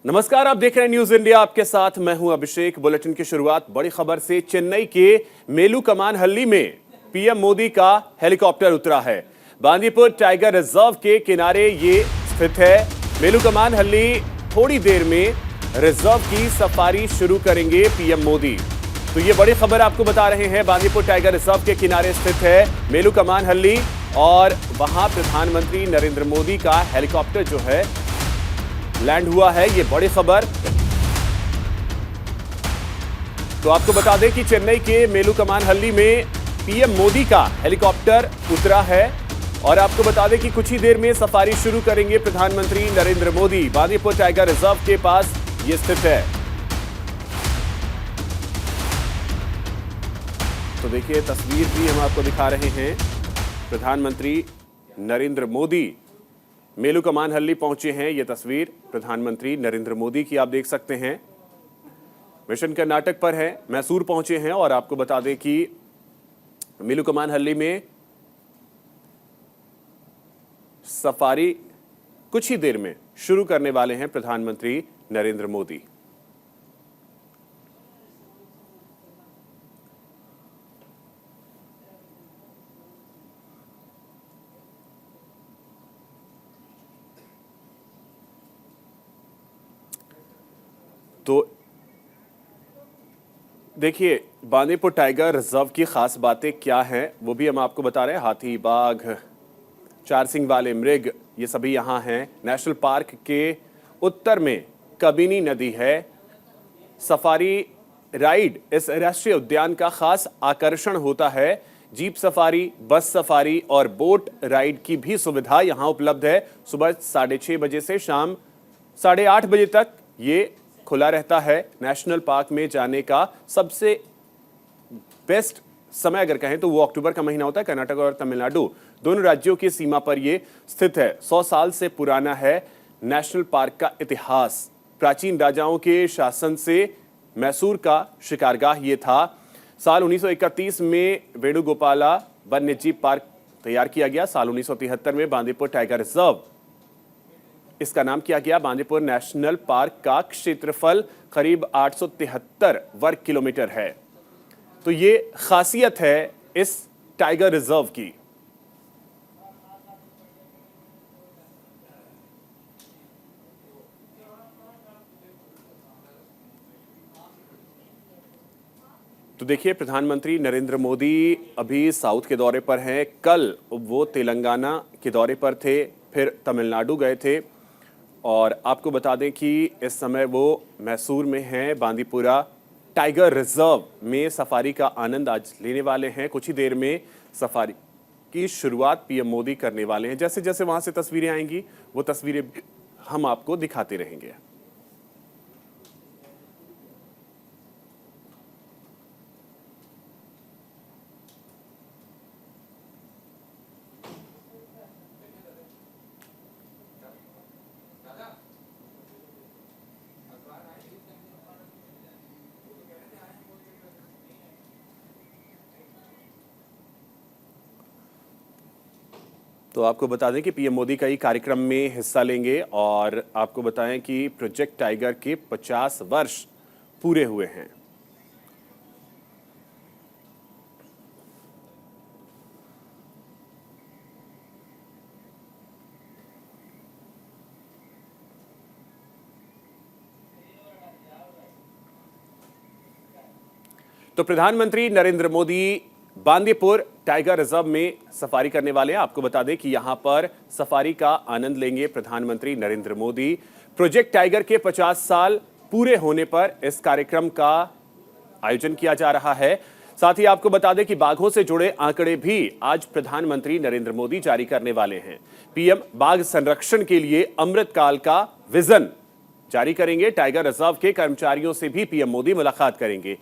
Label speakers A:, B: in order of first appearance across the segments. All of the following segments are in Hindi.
A: नमस्कार, आप देख रहे हैं न्यूज इंडिया। आपके साथ मैं हूं अभिषेक। बुलेटिन की शुरुआत बड़ी खबर से। चेन्नई के मेलुकमानहल्ली में पीएम मोदी का हेलीकॉप्टर उतरा है। बांदीपुर टाइगर रिजर्व के किनारे ये स्थित है। मेलुकमानहल्ली थोड़ी देर में रिजर्व की सफारी शुरू करेंगे पीएम मोदी। तो ये बड़ी खबर आपको बता रहे हैं। बांदीपुर टाइगर रिजर्व के किनारे स्थित है मेलुकमानहल्ली और वहां प्रधानमंत्री नरेंद्र मोदी का हेलीकॉप्टर जो है लैंड हुआ है। ये बड़ी खबर। तो आपको बता दें कि चेन्नई के मेलुकमानहल्ली में पीएम मोदी का हेलीकॉप्टर उतरा है और आपको बता दें कि कुछ ही देर में सफारी शुरू करेंगे प्रधानमंत्री नरेंद्र मोदी। बांदीपुर टाइगर रिजर्व के पास ये स्थित है। तो देखिए, तस्वीर भी हम आपको दिखा रहे हैं। प्रधानमंत्री नरेंद्र मोदी मेलुकमानहल्ली पहुंचे हैं। यह तस्वीर प्रधानमंत्री नरेंद्र मोदी की आप देख सकते हैं। मिशन कर्नाटक पर है, मैसूर पहुंचे हैं और आपको बता दें कि मेलुकमानहल्ली में सफारी कुछ ही देर में शुरू करने वाले हैं प्रधानमंत्री नरेंद्र मोदी। तो देखिए, बांदीपुर टाइगर रिजर्व की खास बातें क्या हैं वो भी हम आपको बता रहे हैं। हाथी, बाघ, चार सिंग वाले मृग, ये सभी यहाँ हैं। नेशनल पार्क के उत्तर में कबिनी नदी है। सफारी राइड इस राष्ट्रीय उद्यान का खास आकर्षण होता है। जीप सफारी, बस सफारी और बोट राइड की भी सुविधा यहाँ उपलब्ध है। सुबह 6:30 बजे से शाम 8:30 बजे तक ये खुला रहता है। नेशनल पार्क में जाने का सबसे बेस्ट समय अगर कहें तो वो अक्टूबर का महीना होता है। कर्नाटक और तमिलनाडु दोनों राज्यों की सीमा पर ये स्थित है। 100 साल से पुराना है नेशनल पार्क का इतिहास। प्राचीन राजाओं के शासन से मैसूर का शिकारगाह ये था। साल 1931 में वेणुगोपाला वन्यजीव पार्क तैयार किया गया। साल 1973 में बांदीपुर टाइगर रिजर्व इसका नाम किया गया। बांदीपुर नेशनल पार्क का क्षेत्रफल करीब 873 वर्ग किलोमीटर है। तो ये खासियत है इस टाइगर रिजर्व की। तो देखिए, प्रधानमंत्री नरेंद्र मोदी अभी साउथ के दौरे पर हैं। कल वो तेलंगाना के दौरे पर थे, फिर तमिलनाडु गए थे और आपको बता दें कि इस समय वो मैसूर में हैं। बांदीपुरा टाइगर रिजर्व में सफारी का आनंद आज लेने वाले हैं। कुछ ही देर में सफारी की शुरुआत पीएम मोदी करने वाले हैं। जैसे जैसे वहां से तस्वीरें आएंगी वो तस्वीरें हम आपको दिखाते रहेंगे। तो आपको बता दें कि पीएम मोदी कई कार्यक्रम में हिस्सा लेंगे और आपको बताएं कि प्रोजेक्ट टाइगर के 50 वर्ष पूरे हुए हैं। तो प्रधानमंत्री नरेंद्र मोदी बांदीपुर टाइगर रिजर्व में सफारी करने वाले हैं। आपको बता दें कि यहां पर सफारी का आनंद लेंगे प्रधानमंत्री नरेंद्र मोदी। प्रोजेक्ट टाइगर के 50 साल पूरे होने पर इस कार्यक्रम का आयोजन किया जा रहा है। साथ ही आपको बता दें कि बाघों से जुड़े आंकड़े भी आज प्रधानमंत्री नरेंद्र मोदी जारी करने वाले हैं। पीएम बाघ संरक्षण के लिए अमृतकाल का विजन जारी करेंगे। टाइगर रिजर्व के कर्मचारियों से भी पीएम मोदी मुलाकात करेंगे।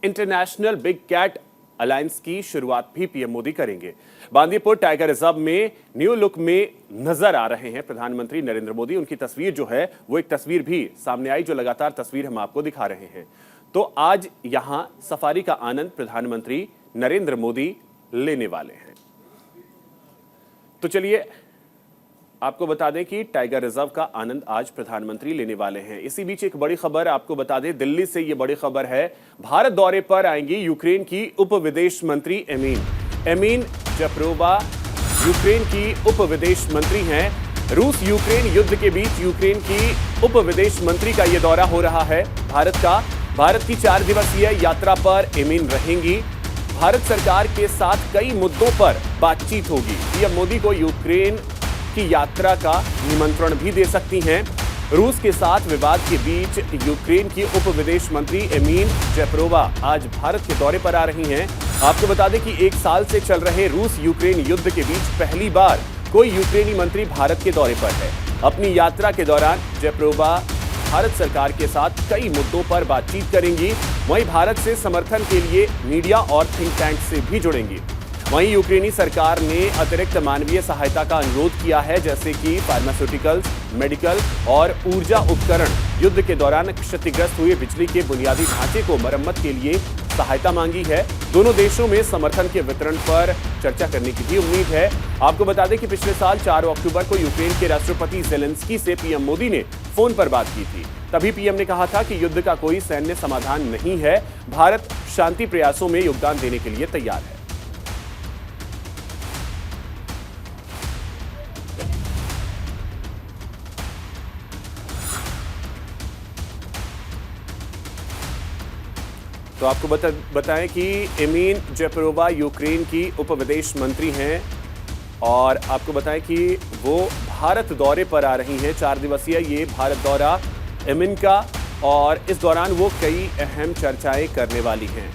A: इंटरनेशनल बिग कैट अलायंस की शुरुआत भी पीएम मोदी करेंगे। बांदीपुर टाइगर रिजर्व में न्यू लुक में नजर आ रहे हैं प्रधानमंत्री नरेंद्र मोदी। उनकी तस्वीर जो है वो एक तस्वीर भी सामने आई, जो लगातार तस्वीर हम आपको दिखा रहे हैं। तो आज यहां सफारी का आनंद प्रधानमंत्री नरेंद्र मोदी लेने वाले हैं। तो चलिए आपको बता दें कि टाइगर रिजर्व का आनंद आज प्रधानमंत्री लेने वाले हैं। इसी बीच एक बड़ी खबर आपको बता दें, दिल्ली से ये बड़ी खबर है, भारत दौरे पर आएंगी यूक्रेन की उप विदेश मंत्री एमीन जेपरोवा यूक्रेन की उप विदेश मंत्री हैं। रूस यूक्रेन युद्ध के बीच यूक्रेन की उप विदेश मंत्री का यह दौरा हो रहा है भारत की 4 दिवसीय यात्रा पर एमीन रहेंगी। भारत सरकार के साथ कई मुद्दों पर बातचीत होगी। पीएम मोदी को यूक्रेन की यात्रा का निमंत्रण भी दे सकती हैं। रूस के साथ विवाद के बीच यूक्रेन की उप विदेश मंत्री एमीन जेपरोवा आज भारत के दौरे पर आ रही हैं। आपको बता दें कि 1 साल से चल रहे रूस यूक्रेन युद्ध के बीच पहली बार कोई यूक्रेनी मंत्री भारत के दौरे पर है। अपनी यात्रा के दौरान जेपरोवा भारत सरकार के साथ कई मुद्दों पर बातचीत करेंगी। वहीं भारत से समर्थन के लिए मीडिया और थिंक टैंक से भी जुड़ेंगी। वहीं यूक्रेनी सरकार ने अतिरिक्त मानवीय सहायता का अनुरोध किया है, जैसे कि फार्मास्यूटिकल्स, मेडिकल और ऊर्जा उपकरण। युद्ध के दौरान क्षतिग्रस्त हुए बिजली के बुनियादी ढांचे को मरम्मत के लिए सहायता मांगी है। दोनों देशों में समर्थन के वितरण पर चर्चा करने की भी उम्मीद है। आपको बता दें कि पिछले साल 4 अक्टूबर को यूक्रेन के राष्ट्रपति ज़ेलेंस्की से पीएम मोदी ने फोन पर बात की थी। तभी पीएम ने कहा था कि युद्ध का कोई सैन्य समाधान नहीं है, भारत शांति प्रयासों में योगदान देने के लिए तैयार है। तो आपको बताएं कि एमीन जेपरोवा यूक्रेन की उप विदेश मंत्री हैं और आपको बताएं कि वो भारत दौरे पर आ रही हैं। 4 दिवसीय ये भारत दौरा एमीन का, और इस दौरान वो कई अहम चर्चाएं करने वाली हैं।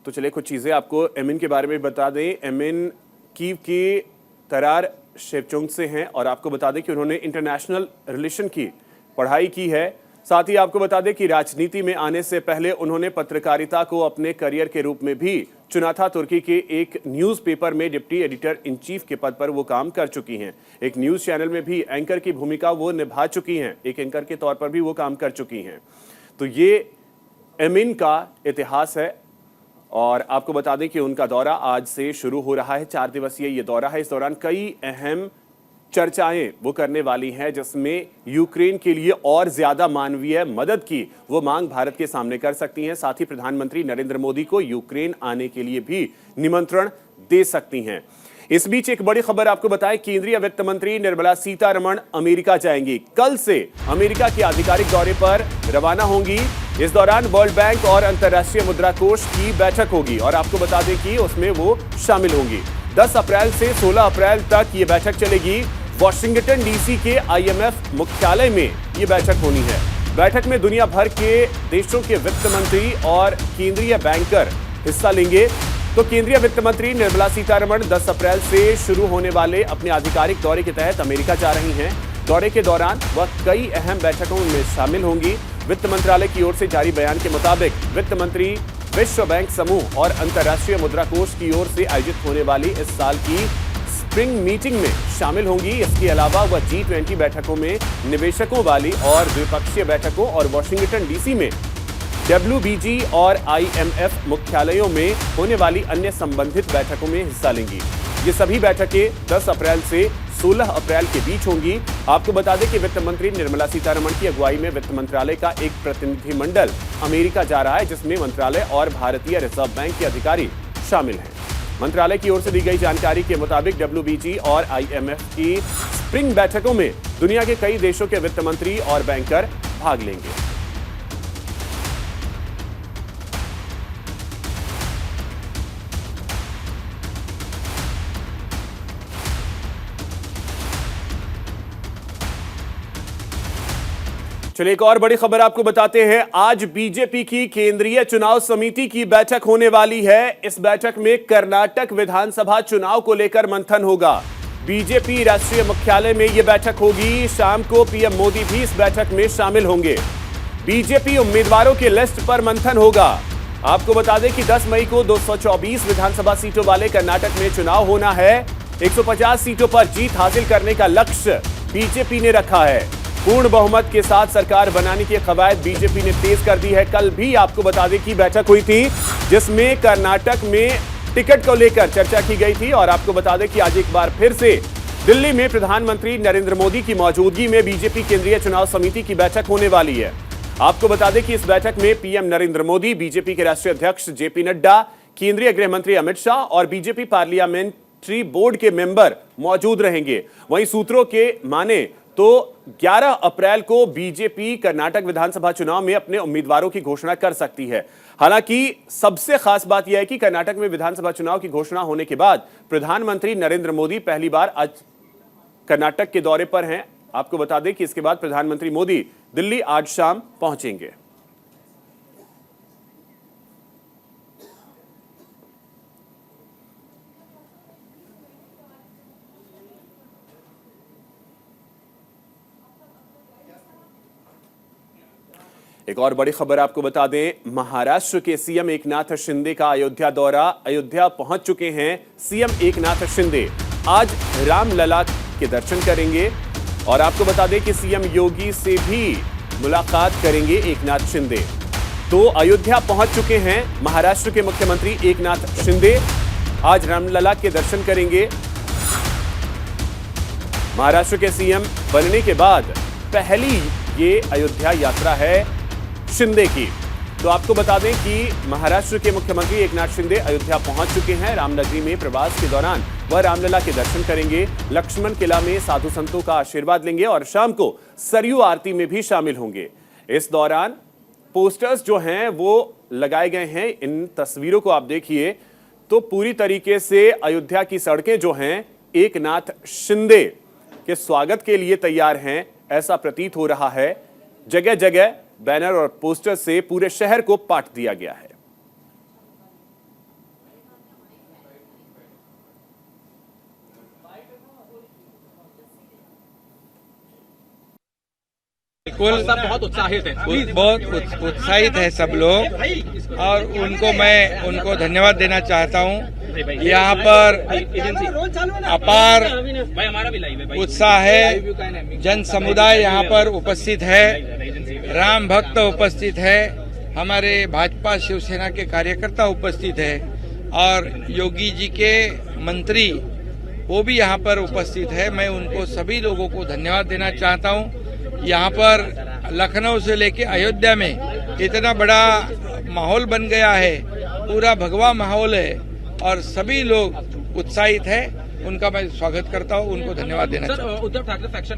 A: तो चलिए कुछ चीजें आपको एमिन के बारे में बता दें। एमिन कीव की तरार शेवचोंग से हैं और आपको बता दें कि उन्होंने इंटरनेशनल रिलेशन की पढ़ाई की है। साथ ही आपको बता दें कि राजनीति में आने से पहले उन्होंने पत्रकारिता को अपने करियर के रूप में भी चुना था। तुर्की के एक न्यूज़पेपर में डिप्टी एडिटर इन चीफ के पद पर वो काम कर चुकी हैं। एक न्यूज़ चैनल में भी एंकर की भूमिका वो निभा चुकी हैं, एक एंकर के तौर पर भी वो काम कर चुकी हैं। तो ये एमिन का इतिहास है और आपको बता दें कि उनका दौरा आज से शुरू हो रहा है। 4 दिवसीय ये दौरा है। इस दौरान कई अहम चर्चाएं वो करने वाली हैं, जिसमें यूक्रेन के लिए और ज्यादा मानवीय मदद की वो मांग भारत के सामने कर सकती हैं। साथ ही प्रधानमंत्री नरेंद्र मोदी को यूक्रेन आने के लिए भी निमंत्रण दे सकती हैं। इस बीच एक बड़ी खबर आपको बताएं, केंद्रीय वित्त मंत्री निर्मला सीतारमण अमेरिका जाएंगी। कल से अमेरिका के आधिकारिक दौरे पर रवाना होंगी। इस दौरान वर्ल्ड बैंक और अंतर्राष्ट्रीय मुद्रा कोष की बैठक होगी और आपको बता दें कि उसमें वो शामिल होंगी। 10 अप्रैल से 16 अप्रैल तक ये बैठक चलेगी। वॉशिंगटन डीसी के IMF मुख्यालय में ये बैठक होनी है। बैठक में दुनिया भर के देशों के वित्त मंत्री और केंद्रीय बैंकर हिस्सा लेंगे। तो केंद्रीय वित्त मंत्री निर्मला सीतारमण 10 अप्रैल से शुरू होने वाले अपने आधिकारिक दौरे के तहत अमेरिका जा रही हैं। दौरे के दौरान वह कई अहम बैठकों में शामिल होंगी। वित्त मंत्रालय की ओर से जारी बयान के मुताबिक वित्त मंत्री विश्व बैंक समूह और अंतर्राष्ट्रीय मुद्रा कोष की ओर से आयोजित होने वाली इस साल की स्प्रिंग मीटिंग में शामिल होंगी। इसके अलावा वह G20 बैठकों में निवेशकों वाली और द्विपक्षीय बैठकों और वॉशिंगटन डीसी में WBG और IMF मुख्यालयों में होने वाली अन्य संबंधित बैठकों में हिस्सा लेंगी। ये सभी बैठकें 10 अप्रैल से 16 अप्रैल के बीच होंगी। आपको बता दें कि वित्त मंत्री निर्मला सीतारमण की अगुवाई में वित्त मंत्रालय का एक प्रतिनिधिमंडल अमेरिका जा रहा है, जिसमें मंत्रालय और भारतीय रिजर्व बैंक के अधिकारी शामिल हैं। मंत्रालय की ओर से दी गई जानकारी के मुताबिक WBG और IMF की स्प्रिंग बैठकों में दुनिया के कई देशों के वित्त मंत्री और बैंकर भाग लेंगे। चलिए एक और बड़ी खबर आपको बताते हैं। आज बीजेपी की केंद्रीय चुनाव समिति की बैठक होने वाली है। इस बैठक में कर्नाटक विधानसभा चुनाव को लेकर मंथन होगा। बीजेपी राष्ट्रीय मुख्यालय में यह बैठक होगी। शाम को पीएम मोदी भी इस बैठक में शामिल होंगे। बीजेपी उम्मीदवारों के लिस्ट पर मंथन होगा। आपको बता दें कि 10 मई को 224 विधानसभा सीटों वाले कर्नाटक में चुनाव होना है। 150 सीटों पर जीत हासिल करने का लक्ष्य बीजेपी ने रखा है। पूर्ण बहुमत के साथ सरकार बनाने की कवायद बीजेपी ने तेज कर दी है। कल भी आपको बता दें कि बैठक हुई थी जिसमें कर्नाटक में टिकट को लेकर चर्चा की गई थी। और आपको बता दें कि आज एक बार फिर से दिल्ली में प्रधानमंत्री नरेंद्र मोदी की मौजूदगी में बीजेपी केंद्रीय चुनाव समिति की बैठक होने वाली है। आपको बता दें कि इस बैठक में पीएम नरेंद्र मोदी, बीजेपी के राष्ट्रीय अध्यक्ष जेपी नड्डा, केंद्रीय गृह मंत्री अमित शाह और बीजेपी पार्लियामेंट्री बोर्ड के मेंबर मौजूद रहेंगे। वहीं सूत्रों के माने तो 11 अप्रैल को बीजेपी कर्नाटक विधानसभा चुनाव में अपने उम्मीदवारों की घोषणा कर सकती है। हालांकि सबसे खास बात यह है कि कर्नाटक में विधानसभा चुनाव की घोषणा होने के बाद प्रधानमंत्री नरेंद्र मोदी पहली बार आज कर्नाटक के दौरे पर हैं। आपको बता दें कि इसके बाद प्रधानमंत्री मोदी दिल्ली आज शाम पहुंचेंगे। एक और बड़ी खबर आपको बता दें, महाराष्ट्र के सीएम एकनाथ शिंदे का अयोध्या दौरा। अयोध्या पहुंच चुके हैं सीएम एकनाथ शिंदे। आज रामलला के दर्शन करेंगे और आपको बता दें कि सीएम योगी से भी मुलाकात करेंगे एकनाथ शिंदे। तो अयोध्या पहुंच चुके हैं महाराष्ट्र के मुख्यमंत्री एकनाथ शिंदे। आज रामलला के दर्शन करेंगे। महाराष्ट्र के सीएम बनने के बाद पहली ये अयोध्या यात्रा है शिंदे की। तो आपको बता दें कि महाराष्ट्र के मुख्यमंत्री एकनाथ शिंदे अयोध्या पहुंच चुके हैं। रामनगरी में प्रवास के दौरान वह रामलला के दर्शन करेंगे, लक्ष्मण किला में साधु संतों का आशीर्वाद लेंगे और शाम को सरयू आरती में भी शामिल होंगे। इस दौरान पोस्टर्स जो हैं वो लगाए गए हैं। इन तस्वीरों को आप देखिए तो पूरी तरीके से अयोध्या की सड़कें जो हैं एकनाथ शिंदे के स्वागत के लिए तैयार हैं, ऐसा प्रतीत हो रहा है। जगह जगह बैनर और पोस्टर से पूरे शहर को पाट दिया गया है।
B: बिल्कुल, सब बहुत उत्साहित है, बहुत उत्साहित है सब लोग और उनको धन्यवाद देना चाहता हूं। यहाँ पर अपार उत्साह है, जन समुदाय यहाँ पर उपस्थित है, राम भक्त उपस्थित है, हमारे भाजपा शिवसेना के कार्यकर्ता उपस्थित है और योगी जी के मंत्री वो भी यहाँ पर उपस्थित है। मैं उनको सभी लोगों को धन्यवाद देना चाहता हूँ। यहाँ पर लखनऊ से लेके अयोध्या में इतना बड़ा माहौल बन गया है, पूरा भगवा माहौल है और सभी लोग उत्साहित है। उनका मैं स्वागत करता हूँ, उनको धन्यवाद देना चाहता हूँ।
C: उद्धव ठाकरे फैक्शन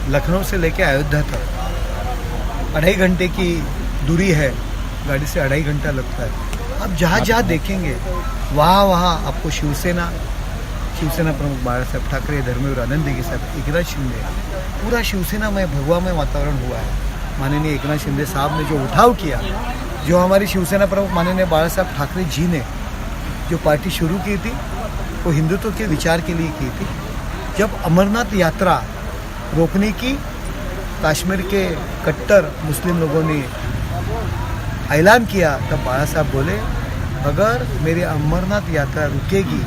D: लखनऊ से लेके अयोध्या तक 2.5 घंटे की दूरी है, गाड़ी से 2.5 घंटा लगता है। आप जहाँ जहाँ देखेंगे वहाँ वहाँ आपको शिवसेना प्रमुख बाला साहब ठाकरे, धर्मेंद्र आनंदी साहब, एकनाथ शिंदे, पूरा शिवसेना में भगवामय वातावरण हुआ है। माननीय एकनाथ शिंदे साहब ने जो उठाव किया, जो हमारी शिवसेना प्रमुख माननीय बाला साहब ठाकरे जी ने जो पार्टी शुरू की थी वो हिंदुत्व के विचार के लिए की थी। जब अमरनाथ यात्रा रोकने की कश्मीर के कट्टर मुस्लिम लोगों ने ऐलान किया तब बाला साहब बोले अगर मेरी अमरनाथ यात्रा रुकेगी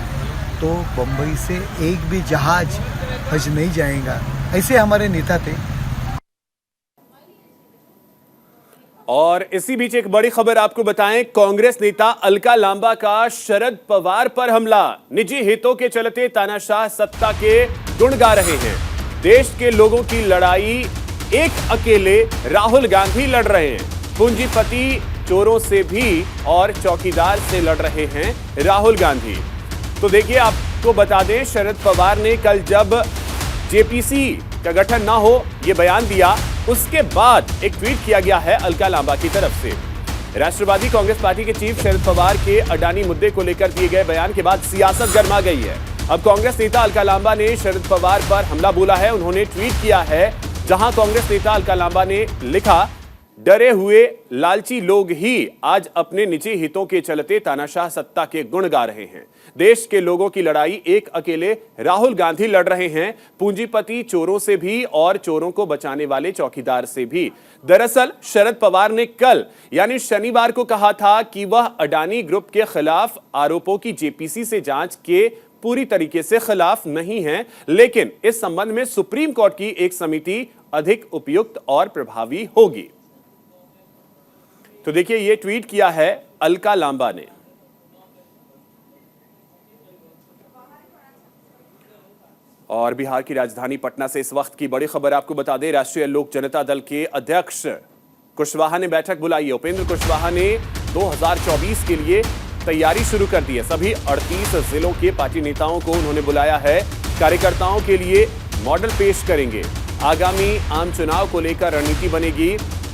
D: तो बम्बई से एक भी जहाज हज नहीं जाएगा। ऐसे हमारे नेता थे।
A: और इसी बीच एक बड़ी खबर आपको बताएं, कांग्रेस नेता अलका लांबा का शरद पवार पर हमला। निजी हितों के चलते तानाशाह सत्ता के गुण गा रहे हैं। देश के लोगों की लड़ाई एक अकेले राहुल गांधी लड़ रहे हैं। पूंजीपति चोरों से भी और चौकीदार से लड़ रहे हैं राहुल गांधी। तो देखिए, आपको बता दें, शरद पवार ने कल जब जेपीसी का गठन ना हो यह बयान दिया, उसके बाद एक ट्वीट किया गया है अलका लांबा की तरफ से। राष्ट्रवादी कांग्रेस पार्टी के चीफ शरद पवार के अडानी मुद्दे को लेकर दिए गए बयान के बाद सियासत गर्मा गई है। अब कांग्रेस नेता अलका लांबा ने शरद पवार पर हमला बोला है। उन्होंने ट्वीट किया है जहां कांग्रेस नेता अलका लांबा ने लिखा, डरे हुए लालची लोग ही आज अपने निजी हितों के चलते तानाशाह सत्ता के गुण गा रहे हैं। देश के लोगों की लड़ाई एक अकेले राहुल गांधी लड़ रहे हैं, पूंजीपति चोरों से भी और चोरों को बचाने वाले चौकीदार से भी। दरअसल शरद पवार ने कल यानी शनिवार को कहा था कि वह अडानी ग्रुप के खिलाफ आरोपों की जेपीसी से जांच के पूरी तरीके से खिलाफ नहीं हैं, लेकिन इस संबंध में सुप्रीम कोर्ट की एक समिति अधिक उपयुक्त और प्रभावी होगी। तो देखिए, यह ट्वीट किया है अलका लांबा ने। और बिहार की राजधानी पटना से इस वक्त की बड़ी खबर आपको बता दें, राष्ट्रीय लोक जनता दल के अध्यक्ष कुशवाहा ने बैठक बुलाई है। उपेंद्र कुशवाहा ने 2024 के लिए तैयारी शुरू कर दी है। सभी 38 जिलों के पार्टी नेताओं को उन्होंने बुलाया है। कार्यकर्ताओं के लिए मॉडल पेश करेंगे। आगामी आम चुनाव को लेकर रणनीति बनेगी।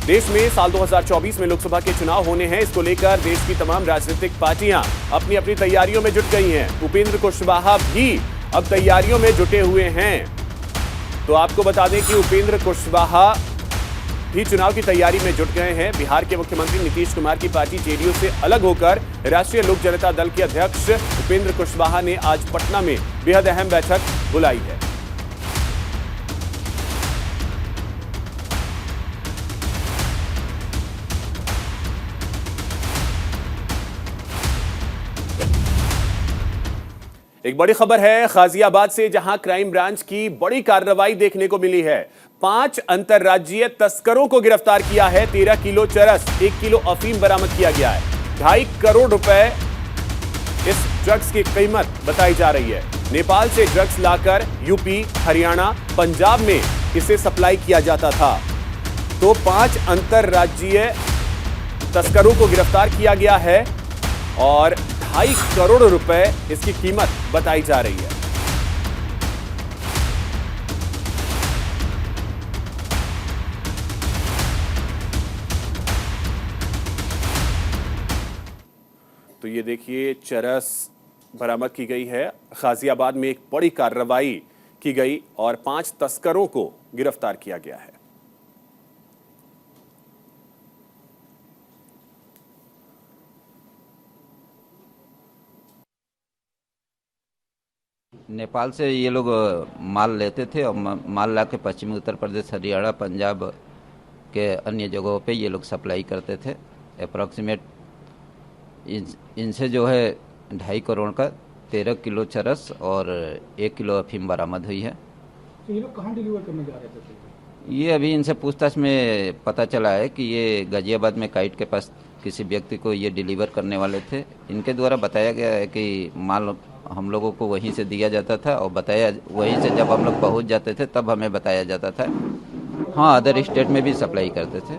A: देश में साल 2024 में लोकसभा के चुनाव होने हैं। इसको लेकर देश की तमाम राजनीतिक पार्टियां अपनी अपनी तैयारियों में जुट गई हैं। उपेंद्र कुशवाहा भी अब तैयारियों में जुटे हुए हैं। तो आपको बता दें कि उपेंद्र कुशवाहा भी चुनाव की तैयारी में जुट गए हैं। बिहार के मुख्यमंत्री नीतीश कुमार की पार्टी जेडीयू से अलग होकर राष्ट्रीय लोक जनता दल के अध्यक्ष उपेंद्र कुशवाहा ने आज पटना में बेहद अहम बैठक बुलाई है। एक बड़ी खबर है गाजियाबाद से, जहां क्राइम ब्रांच की बड़ी कार्रवाई देखने को मिली है। 5 अंतरराज्यीय तस्करों को गिरफ्तार किया है। 13 किलो चरस, 1 किलो अफीम बरामद किया गया है। 2.5 करोड़ रुपए इस ड्रग्स की कीमत बताई जा रही है। नेपाल से ड्रग्स लाकर यूपी, हरियाणा, पंजाब में इसे सप्लाई किया जाता था। तो 5 अंतरराज्यीय तस्करों को गिरफ्तार किया गया है और 2.5 करोड़ रुपए इसकी कीमत बताई जा रही है। तो ये देखिए, चरस बरामद की गई है। गाजियाबाद में एक बड़ी कार्रवाई की गई और 5 तस्करों को गिरफ्तार किया गया है।
C: नेपाल से ये लोग माल लेते थे और माल ला के पश्चिमी उत्तर प्रदेश, हरियाणा, पंजाब के अन्य जगहों पे ये लोग सप्लाई करते थे। अप्रॉक्सीमेट इनसे जो है 2.5 करोड़ का 13 किलो चरस और 1 किलो अफीम बरामद हुई है।
E: तो ये लोग कहाँ डिलीवर करने जा रहे थे?
C: ये अभी इनसे पूछताछ में पता चला है कि ये गाजियाबाद में काइट के पास किसी व्यक्ति को ये डिलीवर करने वाले थे। इनके द्वारा बताया गया है कि माल हम लोगों को वहीं से दिया जाता था और बताया वहीं से जब हम लोग पहुंच जाते थे तब हमें बताया जाता था। हाँ, अदर स्टेट में भी सप्लाई करते थे।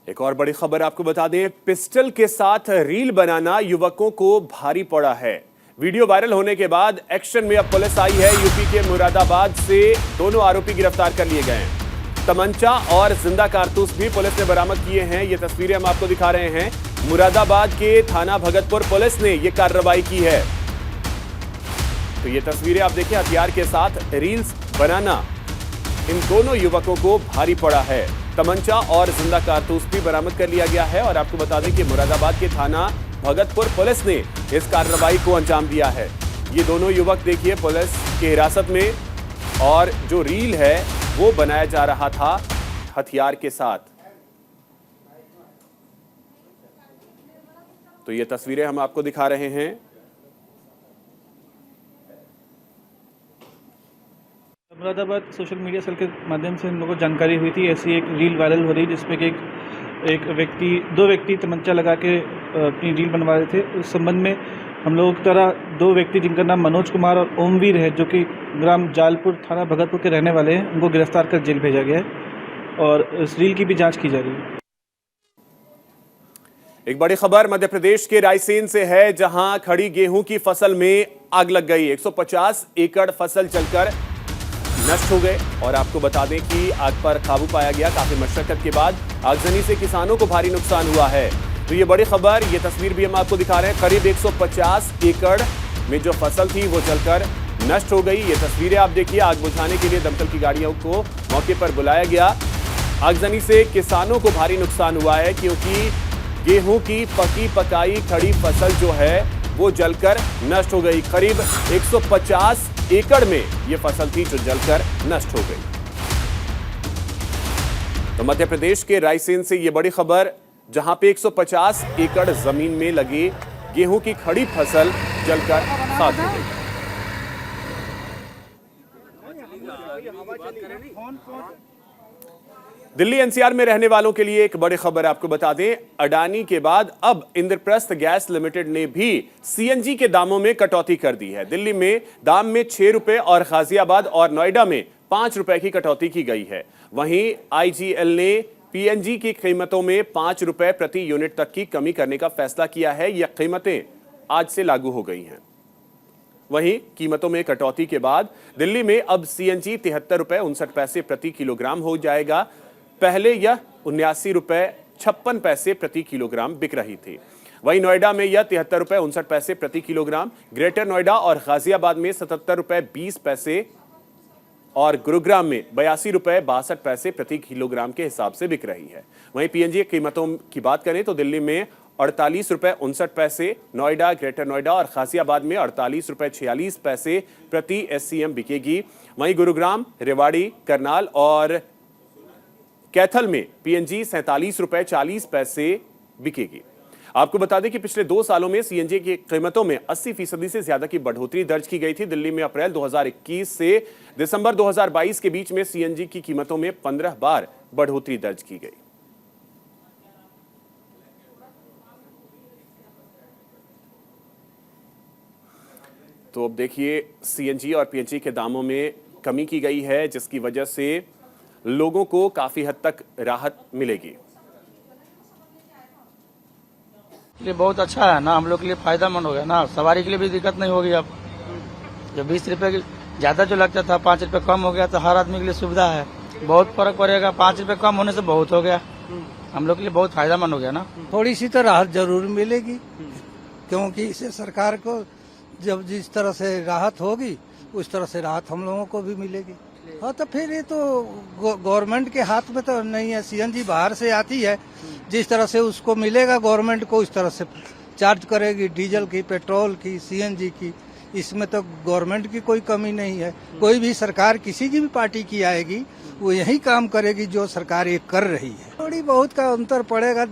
A: एक और बड़ी खबर आपको बता दें, पिस्टल के साथ रील बनाना युवकों को भारी पड़ा है। वीडियो वायरल होने के बाद एक्शन में अब पुलिस आई है। यूपी के मुरादाबाद से दोनों आरोपी गिरफ्तार कर लिए गए हैं। तमंचा और जिंदा कारतूस भी पुलिस ने बरामद किए हैं। ये तस्वीरें हम आपको दिखा रहे हैं। मुरादाबाद के थाना भगतपुर पुलिस ने यह कार्रवाई की है। तो ये तस्वीरें आप देखिए, हथियार के साथ रील्स बनाना इन दोनों युवकों को भारी पड़ा है। तमंचा और जिंदा कारतूस भी बरामद कर लिया गया है। और आपको बता दें कि मुरादाबाद के थाना भगतपुर पुलिस ने इस कार्रवाई को अंजाम दिया है। ये दोनों युवक देखिए पुलिस की हिरासत में, और जो रील है वो बनाया जा रहा था हथियार के साथ। तो ये तस्वीरें हम आपको दिखा रहे हैं।
E: मुरादाबाद सोशल मीडिया सेल के माध्यम से हम लोगों को जानकारी हुई थी, ऐसी एक रील वायरल हो रही जिसमें कि दो व्यक्ति तमंचा लगा के अपनी रील बनवा रहे थे। उस संबंध में हम लोगों की तरह 2 व्यक्ति जिनका नाम मनोज कुमार और ओमवीर है, जो कि ग्राम जालपुर, थाना भगतपुर के रहने वाले हैं, उनको गिरफ्तार कर जेल भेजा गया है और इस रील की भी जांच की जा रही है।
A: एक बड़ी खबर मध्य प्रदेश के रायसेन से है, जहां खड़ी गेहूं की फसल में आग लग गई। 150 एकड़ फसल जलकर नष्ट हो गए। और आपको बता दें कि आग पर काबू पाया गया। काफी मशक्कत के बाद आगजनी से किसानों को भारी नुकसान हुआ है। तो ये बड़ी खबर, ये तस्वीर भी हम आपको दिखा रहे हैं। करीब 150 एकड़ में जो फसल थी वो जलकर नष्ट हो गई। ये तस्वीरें आप देखिए। आग बुझाने के लिए दमकल की गाड़ियों को मौके पर बुलाया गया। आगजनी से किसानों को भारी नुकसान हुआ है, क्योंकि गेहूं की पकी पकाई खड़ी फसल जो है वो जलकर नष्ट हो गई। करीब 150 एकड़ में ये फसल थी जो जलकर नष्ट हो गई। तो मध्य प्रदेश के रायसेन से ये बड़ी खबर, जहां पे 150 एकड़ जमीन में लगी गेहूं की खड़ी फसल जलकर साथ देंगे। दिल्ली एनसीआर में रहने वालों के लिए एक बड़ी खबर आपको बता दें, अडानी के बाद अब इंद्रप्रस्थ गैस लिमिटेड ने भी सीएनजी के दामों में कटौती कर दी है। दिल्ली में दाम में 6 रुपए और गाजियाबाद और नोएडा में 5 रुपए की कटौती की गई है। वहीं आईजीएल ने पीएनजी की कीमतों में 5 रुपए प्रति यूनिट तक की कमी करने का फैसला किया है। यह कीमतें आज से लागू हो गई हैं। वहीं कीमतों में कटौती के बाद दिल्ली में अब सीएनजी 73 रुपए 59 पैसे प्रति किलोग्राम हो जाएगा। पहले यह 79 रुपए 56 पैसे प्रति किलोग्राम बिक रही थी। वहीं नोएडा में यह 73 रुपए 59 पैसे प्रति किलोग्राम, ग्रेटर नोएडा और गाजियाबाद में 77 रुपए 20 पैसे और गुरुग्राम में 82 रुपए 62 पैसे प्रति किलोग्राम के हिसाब से बिक रही है। वहीं पीएनजी कीमतों की बात करें तो दिल्ली में 48 रुपए 59 पैसे, नोएडा, ग्रेटर नोएडा और गाजियाबाद में 48 रुपए 46 पैसे प्रति एससीएम बिकेगी। वहीं गुरुग्राम, रेवाड़ी, करनाल और कैथल में पीएनजी 47 रुपए 40 पैसे बिकेगी। आपको बता दें कि पिछले 2 सालों में सीएनजी की कीमतों में 80% से ज्यादा की बढ़ोतरी दर्ज की गई थी। दिल्ली में अप्रैल 2021 से दिसंबर 2022 के बीच में सीएनजी की कीमतों में 15 बार बढ़ोतरी दर्ज की गई। तो अब देखिए, सीएनजी और पीएनजी के दामों में कमी की गई है, जिसकी वजह से लोगों को काफी हद तक राहत मिलेगी।
F: ये बहुत अच्छा है ना, हम लोग के लिए फायदेमंद हो गया ना, सवारी के लिए भी दिक्कत नहीं होगी। अब जो 20 रुपए ज्यादा जो लगता था 5 रुपए कम हो गया, तो हर आदमी के लिए सुविधा है। बहुत फर्क पड़ेगा, 5 रुपए कम होने से बहुत हो गया, हम लोग के लिए बहुत फायदेमंद हो गया ना।
G: थोड़ी सी तो राहत जरूर मिलेगी, क्योंकि इससे सरकार को जब जिस तरह से राहत होगी उस तरह से राहत हम लोगों को भी मिलेगी। हाँ, तो फिर ये तो गवर्नमेंट के हाथ में तो नहीं है। सीएनजी बाहर से आती है, जिस तरह से उसको मिलेगा गवर्नमेंट को उस तरह से चार्ज करेगी, डीजल की, पेट्रोल की, सीएनजी की। इसमें तो गवर्नमेंट की कोई कमी नहीं है। कोई भी सरकार किसी की भी पार्टी की आएगी वो यही काम करेगी जो सरकार ये कर रही है। थोड़ी बहुत का अंतर पड़ेगा।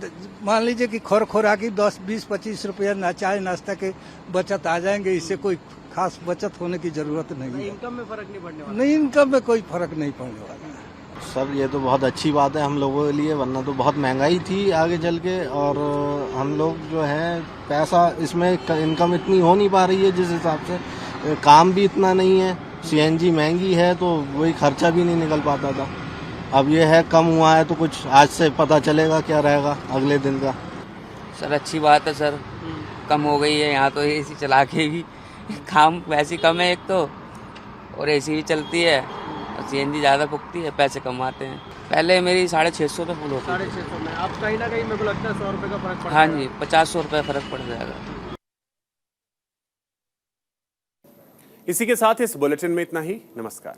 G: मान लीजिए कि खुराकी 10, 20, 25 रुपया चाय नाश्ता के बचत आ जाएंगे, इससे कोई खास बचत होने की जरूरत नहीं है।
F: इनकम में फर्क नहीं पड़ने वाला।
G: नहीं, इनकम में कोई फर्क नहीं पड़ने वाला है।
H: सर ये तो बहुत अच्छी बात है हम लोगों के लिए, वरना तो बहुत महंगाई थी आगे चल के, और हम लोग जो है पैसा इसमें इनकम इतनी हो नहीं पा रही है जिस हिसाब से, काम भी इतना नहीं है, सीएनजी महंगी है तो वही खर्चा भी नहीं निकल पाता था। अब ये है कम हुआ है तो कुछ आज से पता चलेगा क्या रहेगा अगले दिन का।
I: सर अच्छी बात है सर, कम हो गई है। यहाँ तो एसी चला के भी काम वैसे कम है एक तो, और एसी भी चलती है और सीएनजी ज़्यादा फूकती है, पैसे कम आते हैं। पहले मेरी 650 रुपये फुल होती है।
F: 650 में अब कहीं ना कहीं मेरे को लगता है 100 रुपये का फर्क पड़।
I: हाँ जी, 50-100 रुपये फर्क पड़ जाएगा।
A: इसी के साथ इस बुलेटिन में इतना ही। नमस्कार।